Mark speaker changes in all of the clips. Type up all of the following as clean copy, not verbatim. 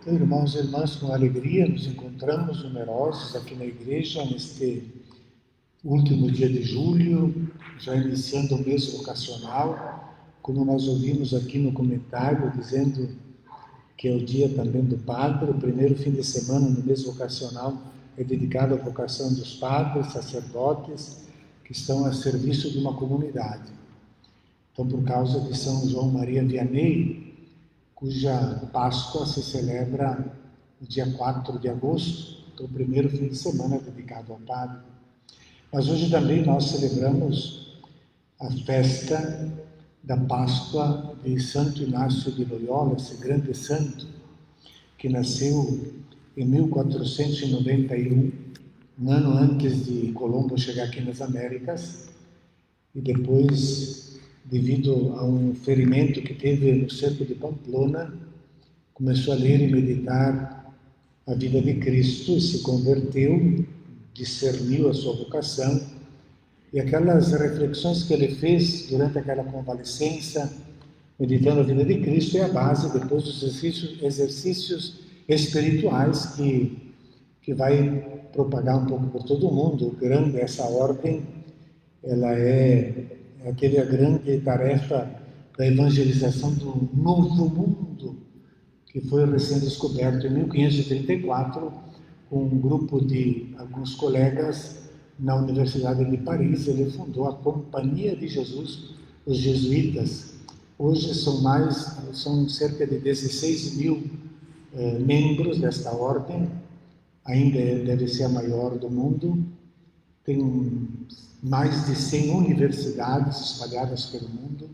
Speaker 1: Então, irmãos e irmãs, com alegria nos encontramos numerosos aqui na igreja neste último dia de julho, já iniciando o mês vocacional, como nós ouvimos aqui no comentário, dizendo que é o dia também do padre. O primeiro fim de semana no mês vocacional é dedicado à vocação dos padres, sacerdotes, que estão a serviço de uma comunidade. Então, por causa de São João Maria Vianney, cuja Páscoa se celebra no dia 4 de agosto, então o primeiro fim de semana é dedicado ao padre. Mas hoje também nós celebramos a festa da Páscoa de Santo Inácio de Loyola, esse grande santo, que nasceu em 1491, um ano antes de Colombo chegar aqui nas Américas, e depois, devido a um ferimento que teve no cerco de Pamplona, começou a ler e meditar a vida de Cristo e se converteu, discerniu a sua vocação, e aquelas reflexões que ele fez durante aquela convalescença, meditando a vida de Cristo, é a base depois dos exercícios espirituais que vai propagar um pouco por todo o mundo. Grande essa ordem, ela teve a grande tarefa da evangelização do Novo Mundo, que foi recém-descoberto em 1534, com um grupo de alguns colegas na Universidade de Paris. Ele fundou a Companhia de Jesus, os jesuítas. Hoje são cerca de 16 mil membros desta ordem, ainda deve ser a maior do mundo. Tem mais de 100 universidades espalhadas pelo mundo.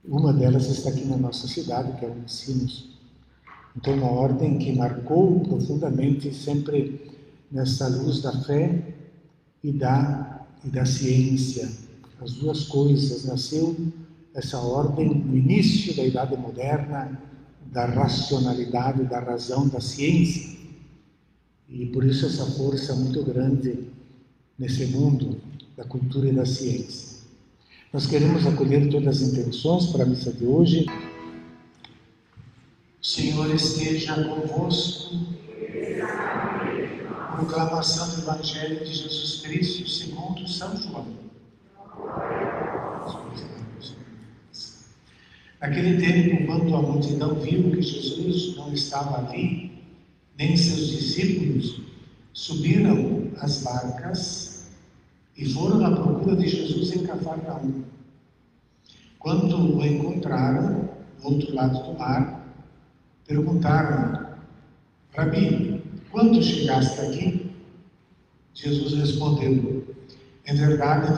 Speaker 1: Uma delas está aqui na nossa cidade, que é o Unicinos. Então, uma ordem que marcou profundamente, sempre nessa luz da fé e da ciência. As duas coisas. Nasceu essa ordem no início da Idade Moderna, da racionalidade, da razão, da ciência. E por isso essa força muito grande nesse mundo da cultura e da ciência. Nós queremos acolher todas as intenções para a missa de hoje. O Senhor esteja convosco. Proclamação do Evangelho de Jesus Cristo segundo São João. Naquele tempo, quando a multidão viu que Jesus não estava ali, nem seus discípulos, subiram as barcas e foram à procura de Jesus em Cafarnaum. Quando o encontraram, do outro lado do mar, perguntaram: Rabi, quando chegaste aqui? Jesus respondeu: em verdade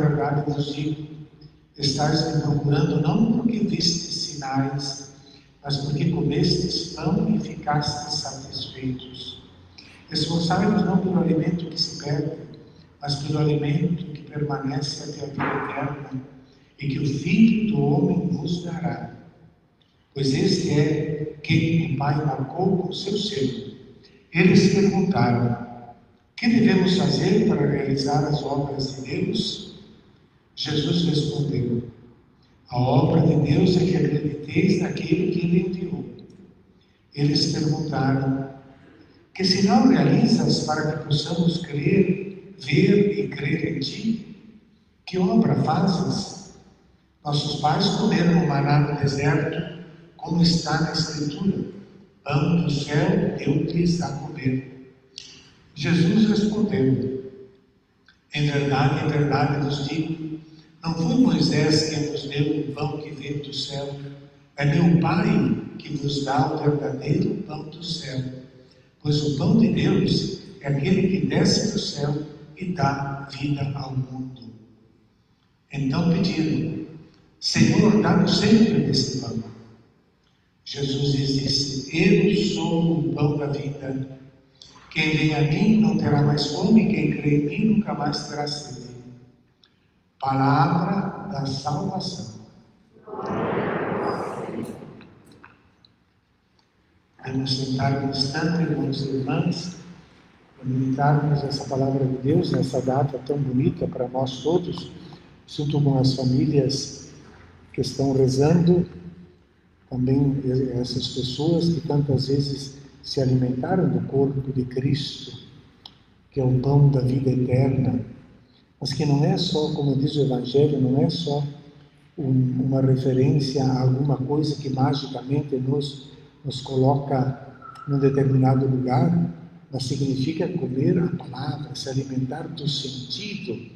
Speaker 1: vos digo, estáis me procurando não porque vistes sinais, mas porque comestes pão e ficastes satisfeitos. Esforçai-vos não pelo alimento que se perde, mas pelo alimento que permanece até a vida eterna, e que o Filho do Homem vos dará. Pois este é quem o Pai marcou com seu selo. Eles perguntaram: que devemos fazer para realizar as obras de Deus? Jesus respondeu: a obra de Deus é que acrediteis naquele que Ele enviou. Eles perguntaram: que sinal realizas para que possamos crer, ver e crer em Ti? Que obra fazes? Nossos pais comeram o maná no deserto, como está na Escritura: pão do céu deu-lhes a comer. Jesus respondeu: em verdade vos digo, não foi Moisés quem vos deu o pão que veio do céu, é meu Pai que vos dá o verdadeiro pão do céu. Pois o pão de Deus é aquele que desce do céu e dá vida ao mundo. Então pediram: Senhor, dá-nos sempre desse pão. Jesus lhes disse: eu sou o pão da vida. Quem vem a mim não terá mais fome, quem crê em mim nunca mais terá sede. Palavra da salvação. Vamos sentar um instante, irmãos e irmãs, para meditarmos essa palavra de Deus nessa data tão bonita para nós todos, junto com as famílias que estão rezando, também essas pessoas que tantas vezes se alimentaram do corpo de Cristo, que é o pão da vida eterna, mas que não é só, como diz o Evangelho, não é só uma referência a alguma coisa que magicamente nos coloca num determinado lugar, mas significa comer a palavra, se alimentar do sentido.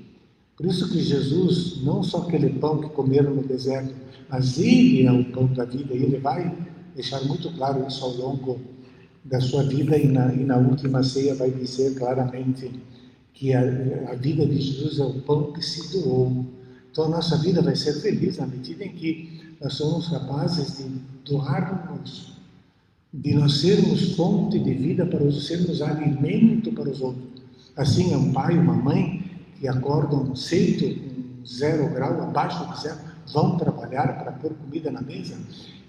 Speaker 1: Por isso que Jesus, não só aquele pão que comeram no deserto, mas Ele é o pão da vida, e Ele vai deixar muito claro isso ao longo da sua vida, e na última ceia vai dizer claramente que a vida de Jesus é o pão que se doou. Então a nossa vida vai ser feliz na medida em que nós somos capazes de doar-nos, de nós sermos fonte de vida para os sermos alimento para os outros. Assim é um pai e uma mãe que acordam cedo, com 0 grau, abaixo de zero, vão trabalhar para pôr comida na mesa.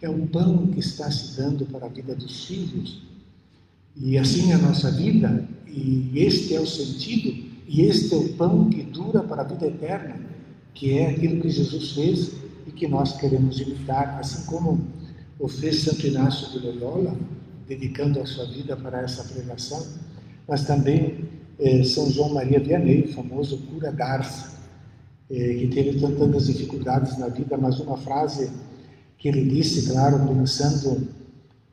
Speaker 1: É um pão que está se dando para a vida dos filhos. E assim é a nossa vida, e este é o sentido, e este é o pão que dura para a vida eterna, que é aquilo que Jesus fez e que nós queremos imitar, assim como o fez Santo Inácio de Loyola, dedicando a sua vida para essa pregação, mas também São João Maria Vianney, o famoso cura d'Ars, que teve tantas dificuldades na vida, mas uma frase que ele disse, claro, pensando,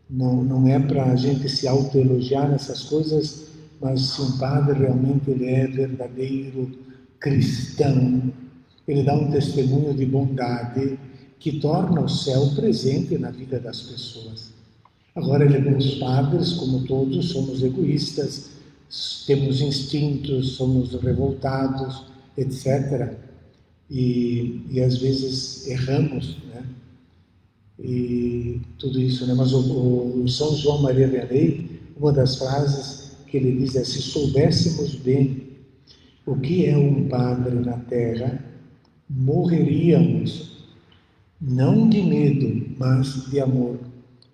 Speaker 1: não é para a gente se autoelogiar nessas coisas, mas se um padre realmente ele é verdadeiro cristão, ele dá um testemunho de bondade que torna o céu presente na vida das pessoas. Agora, os padres, como todos, somos egoístas, temos instintos, somos revoltados, etc. E às vezes erramos, né? E tudo isso, né? Mas o São João Maria Vianney, uma das frases que ele diz é: se soubéssemos bem o que é um padre na terra, morreríamos, não de medo, mas de amor.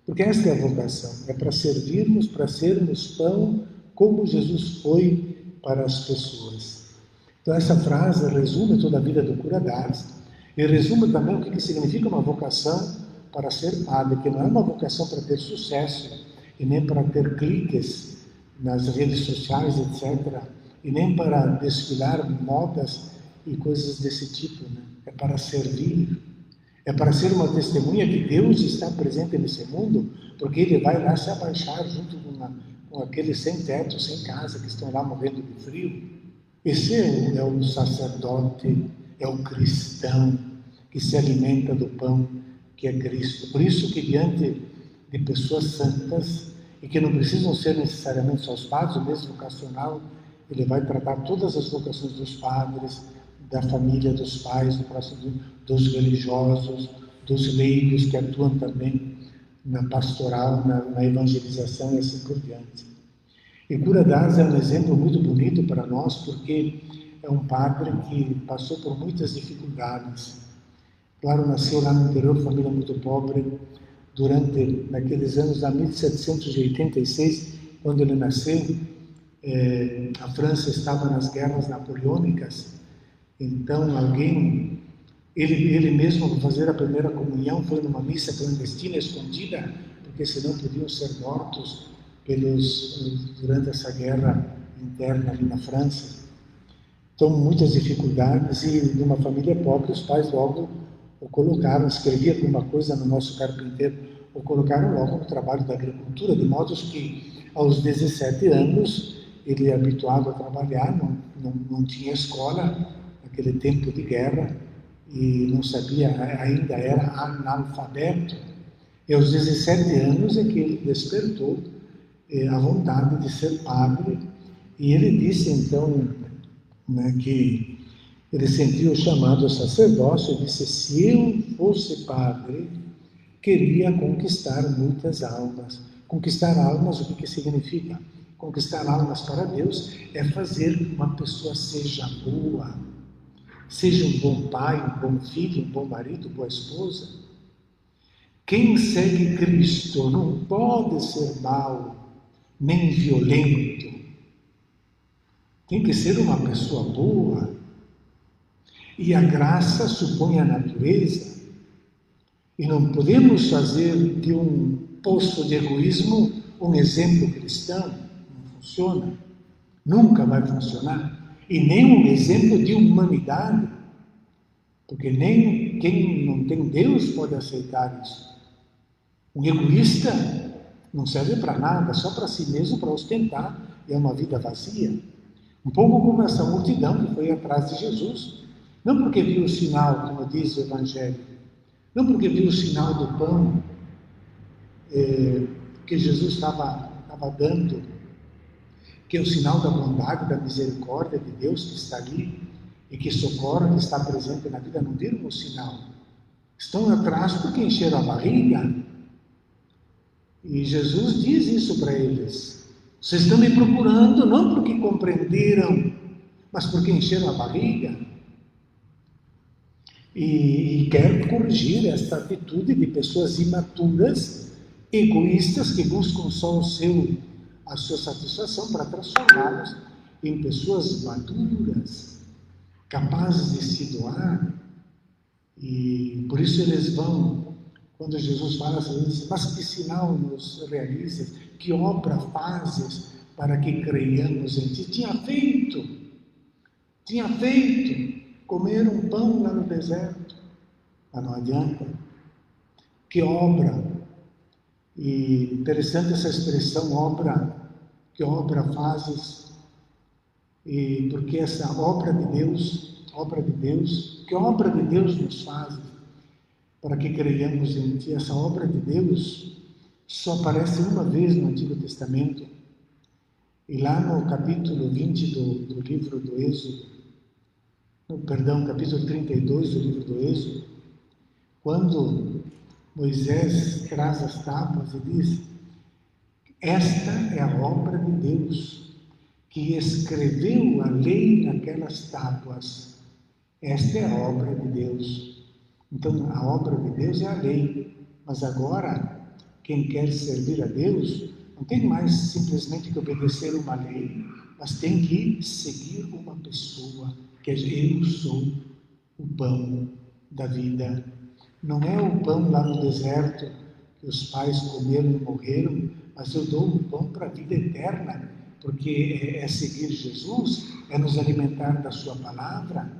Speaker 1: Porque esta é a vocação, é para servirmos, para sermos pão, como Jesus foi para as pessoas. Então essa frase resume toda a vida do cura d'Ars, e resume também o que significa uma vocação para ser padre, que não é uma vocação para ter sucesso, e nem para ter cliques nas redes sociais, etc., e nem para desfilar modas e coisas desse tipo, né? É para servir, é para ser uma testemunha que Deus está presente nesse mundo, porque Ele vai lá se abaixar junto com aqueles sem teto, sem casa, que estão lá morrendo de frio. Esse é o sacerdote, é o cristão que se alimenta do pão que é Cristo. Por isso que diante de pessoas santas, e que não precisam ser necessariamente só os padres, o mesmo vocacional, ele vai tratar todas as vocações dos padres, da família, dos pais, dos religiosos, dos leigos que atuam também na pastoral, na evangelização e assim por diante. E Cura d'Ars é um exemplo muito bonito para nós, porque é um padre que passou por muitas dificuldades. Claro, nasceu lá no interior, família muito pobre, naqueles anos, de 1786, quando ele nasceu, a França estava nas guerras napoleônicas, então ele mesmo, para fazer a primeira comunhão, foi numa missa clandestina, escondida, porque senão podiam ser mortos durante essa guerra interna ali na França. Então, muitas dificuldades, e de uma família pobre, os pais logo o colocaram, escrevia alguma coisa no nosso carpinteiro, o colocaram logo no trabalho da agricultura, de modo que aos 17 anos ele é habituado a trabalhar, não tinha escola naquele tempo de guerra, e não sabia, ainda era analfabeto. E aos 17 anos é que ele despertou a vontade de ser padre, e ele disse então, né, que ele sentiu o chamado ao sacerdócio e disse: se eu fosse padre, queria conquistar muitas almas. Conquistar almas, o que significa? Conquistar almas para Deus é fazer que uma pessoa seja boa, seja um bom pai, um bom filho, um bom marido, boa esposa. Quem segue Cristo não pode ser mau, nem violento. Tem que ser uma pessoa boa. E a graça supõe a natureza. E não podemos fazer de um poço de egoísmo um exemplo cristão, não funciona, nunca vai funcionar, e nem um exemplo de humanidade, porque nem quem não tem Deus pode aceitar isso. Um egoísta não serve para nada, só para si mesmo, para ostentar, e é uma vida vazia. Um pouco como essa multidão que foi atrás de Jesus, não porque viu o sinal, como diz o Evangelho, não porque viu o sinal do pão que Jesus estava dando, que é o sinal da bondade, da misericórdia de Deus que está ali e que socorre, que está presente na vida, não viram o sinal. Estão atrás porque encheram a barriga. E Jesus diz isso para eles. Vocês estão me procurando não porque compreenderam, mas porque encheram a barriga. E quero corrigir esta atitude de pessoas imaturas, egoístas, que buscam só a sua satisfação, para transformá-los em pessoas maduras, capazes de se doar. E por isso eles vão, quando Jesus fala assim, mas que sinal nos realizas, que obra fazes para que creiamos em ti? Tinha feito, comer um pão lá no deserto, mas não adianta. Que obra! E interessante essa expressão, obra, que obra fazes, e porque essa obra de Deus, que obra de Deus nos faz para que creiamos em ti? Essa obra de Deus só aparece uma vez no Antigo Testamento, e lá no capítulo 20 do livro do Êxodo, capítulo 32 do livro do Êxodo, quando Moisés traz as tábuas e diz: esta é a obra de Deus, que escreveu a lei naquelas tábuas. Esta é a obra de Deus. Então, a obra de Deus é a lei, mas agora, quem quer servir a Deus, não tem mais simplesmente que obedecer uma lei, mas tem que seguir uma pessoa, que é: eu sou o pão da vida. Não é o pão lá no deserto que os pais comeram e morreram, mas eu dou o pão para a vida eterna, porque é seguir Jesus, é nos alimentar da sua palavra,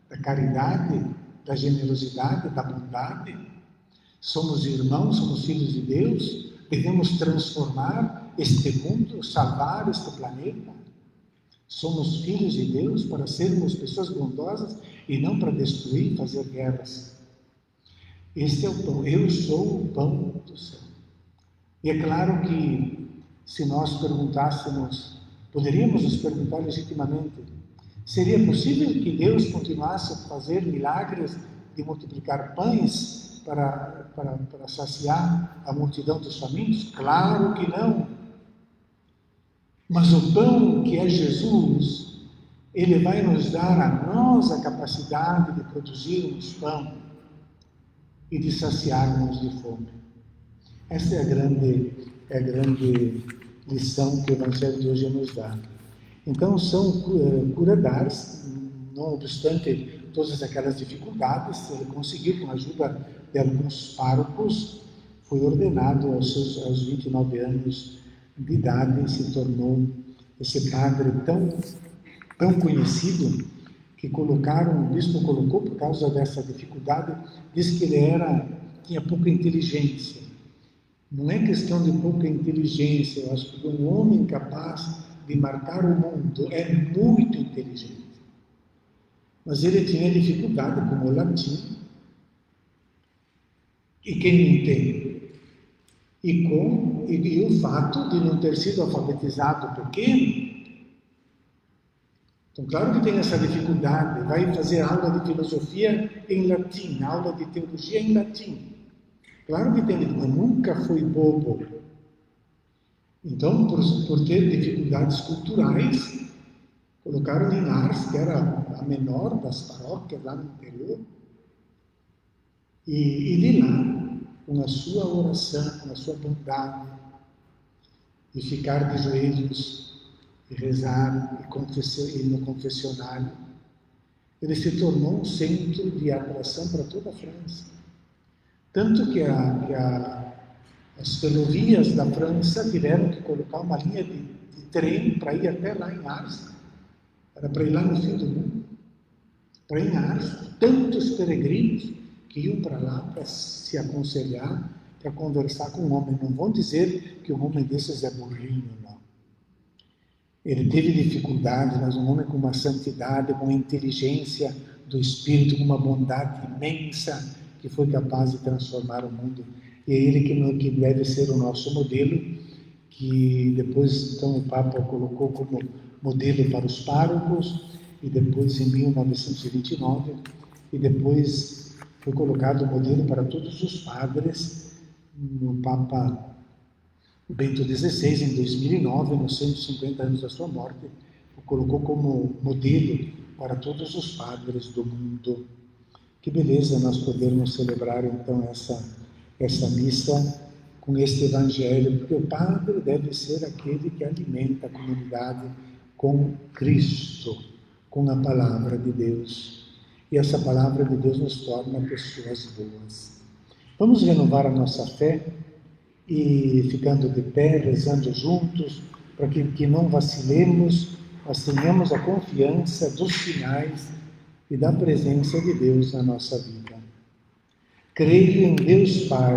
Speaker 1: da caridade, da generosidade, da bondade. Somos irmãos, somos filhos de Deus, devemos transformar este mundo, salvar este planeta. Somos filhos de Deus para sermos pessoas bondosas e não para destruir e fazer guerras. Este é o pão, eu sou o pão do céu. E é claro que, se nós poderíamos nos perguntar legitimamente, seria possível que Deus continuasse a fazer milagres de multiplicar pães para saciar a multidão dos famintos? Claro que não. Mas o pão que é Jesus, ele vai nos dar a nós a capacidade de produzirmos pão e de saciarmos de fome. Essa é a grande lição que o Evangelho de hoje nos dá. Então, são curadores, não obstante todas aquelas dificuldades, ele conseguiu, com a ajuda de alguns párocos, foi ordenado aos 29 anos de idade, e se tornou esse padre tão conhecido, que o bispo colocou por causa dessa dificuldade, diz que ele tinha pouca inteligência. Não é questão de pouca inteligência, eu acho que um homem capaz de marcar o mundo é muito inteligente. Mas ele tinha dificuldade com o latim. E quem não tem? E o fato de não ter sido alfabetizado pequeno. Então, claro que tem essa dificuldade. Vai fazer aula de filosofia em latim, aula de teologia em latim. Claro que tem, mas nunca foi bobo. Então, por ter dificuldades culturais, colocaram em Ars, que era a menor das paróquias lá no interior, e de lá, com a sua oração, com a sua bondade, e ficar de joelhos, e rezar, e ir no confessionário, ele se tornou um centro de atração para toda a França. Tanto que As ferrovias da França tiveram que colocar uma linha de trem para ir até lá em Ars. Era para ir lá no fim do mundo. Para ir em Ars, tantos peregrinos que iam para lá para se aconselhar, para conversar com um homem. Não vão dizer que um homem desses é burrinho, não. Ele teve dificuldade, mas um homem com uma santidade, com uma inteligência do Espírito, com uma bondade imensa, que foi capaz de transformar o mundo. E é ele que deve ser o nosso modelo, que depois, então, o Papa colocou como modelo para os párocos, e depois, em 1929, e depois foi colocado o modelo para todos os padres, no Papa Bento XVI, em 2009, nos 150 anos da sua morte, o colocou como modelo para todos os padres do mundo. Que beleza nós podermos celebrar, então, essa missa com este Evangelho, porque o padre deve ser aquele que alimenta a comunidade com Cristo, com a Palavra de Deus. E essa Palavra de Deus nos torna pessoas boas. Vamos renovar a nossa fé e ficando de pé, rezando juntos, para que não vacilemos, mas tenhamos a confiança dos sinais e da presença de Deus na nossa vida. Creio em Deus Pai,